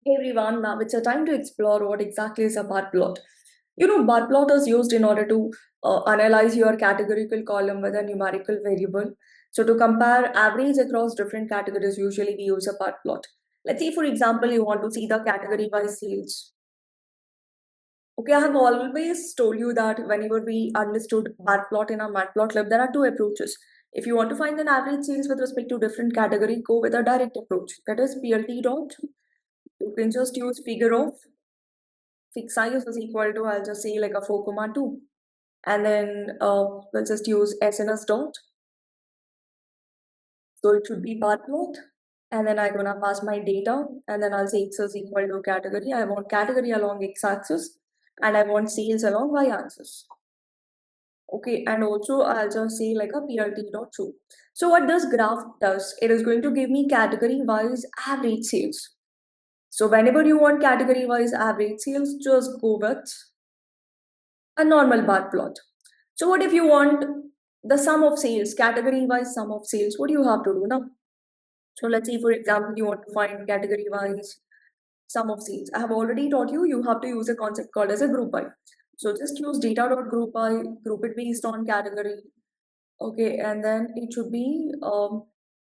Hey everyone, now it's a time to explore what exactly is a bar plot. Bar plot is used in order to analyze your categorical column with a numerical variable. So to compare average across different categories, usually we use a bar plot. Let's say, for example, you want to see the category by sales. Okay, I have always told you that whenever we understood bar plot in our matplotlib, there are two approaches. If you want to find an average sales with respect to different category, go with a direct approach. That is PLT dot. You can just use figure of fixed size is equal to, I'll just say like a 4 comma 2. And then we'll just use sns dot. So it should be bar plot. And then I'm gonna pass my data, and then I'll say x is equal to category. I want category along x-axis, and I want sales along y-axis. Okay, and also I'll just say like a PLT dot true. So what this graph does, it is going to give me category-wise average sales. So whenever you want category-wise average sales, just go with a normal bar plot. So what if you want the sum of sales, category-wise sum of sales? What do you have to do now? So let's say, for example, you want to find category-wise sum of sales. I have already taught you, you have to use a concept called as a group by. So just use data.group by, group it based on category. Okay, and then it should be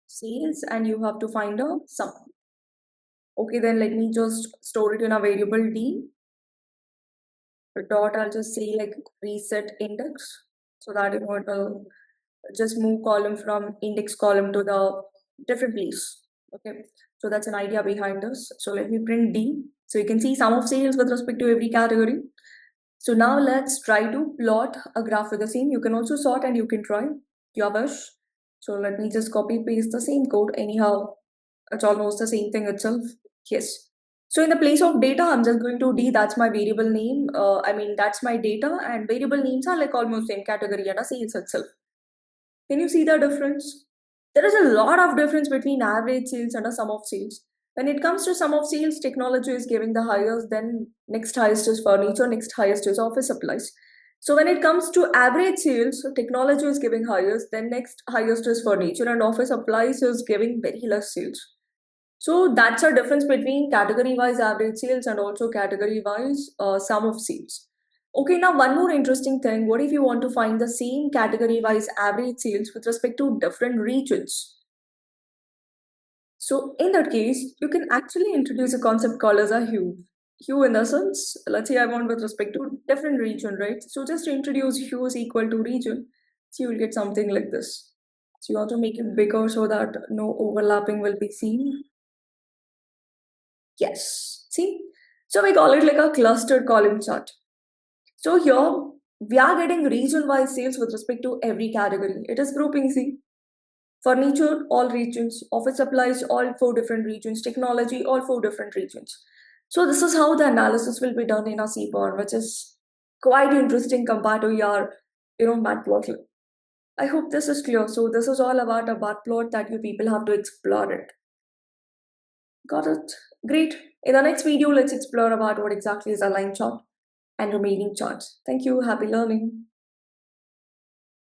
sales, and you have to find a sum. Okay, then let me just store it in a variable d. Dot, I'll just say like reset index, so that it will just move column from index column to the different place. Okay, so that's an idea behind this. So let me print D. So you can see sum of sales with respect to every category. So now let's try to plot a graph with the same. You can also sort and you can try your wish. So let me just copy paste the same code. Anyhow, it's almost the same thing itself. Yes. So in the place of data, I'm just going to D, that's my variable name. That's my data, and variable names are like almost same category and a sales itself. Can you see the difference? There is a lot of difference between average sales and a sum of sales. When it comes to sum of sales, technology is giving the highest, then next highest is furniture, next highest is office supplies. So when it comes to average sales, technology is giving highest, then next highest is furniture, and office supplies is giving very less sales. So that's a difference between category-wise average sales and also category-wise sum of sales. Okay, now one more interesting thing. What if you want to find the same category-wise average sales with respect to different regions? So in that case, you can actually introduce a concept called as a hue. Hue in the sense, let's say I want with respect to different region, right? So just introduce hue is equal to region. So you will get something like this. So you have to make it bigger so that no overlapping will be seen. Yes, see? So we call it like a clustered column chart. So here we are getting region-wise sales with respect to every category. It is grouping, see? Furniture, all regions. Office supplies, all 4 different regions. Technology, all 4 different regions. So this is how the analysis will be done in a Seaborn, which is quite interesting compared to your, matplotlib. I hope this is clear. So this is all about a matplot that you people have to explore it. Got it? Great. In the next video, let's explore about what exactly is a line chart and remaining charts. Thank you. Happy learning.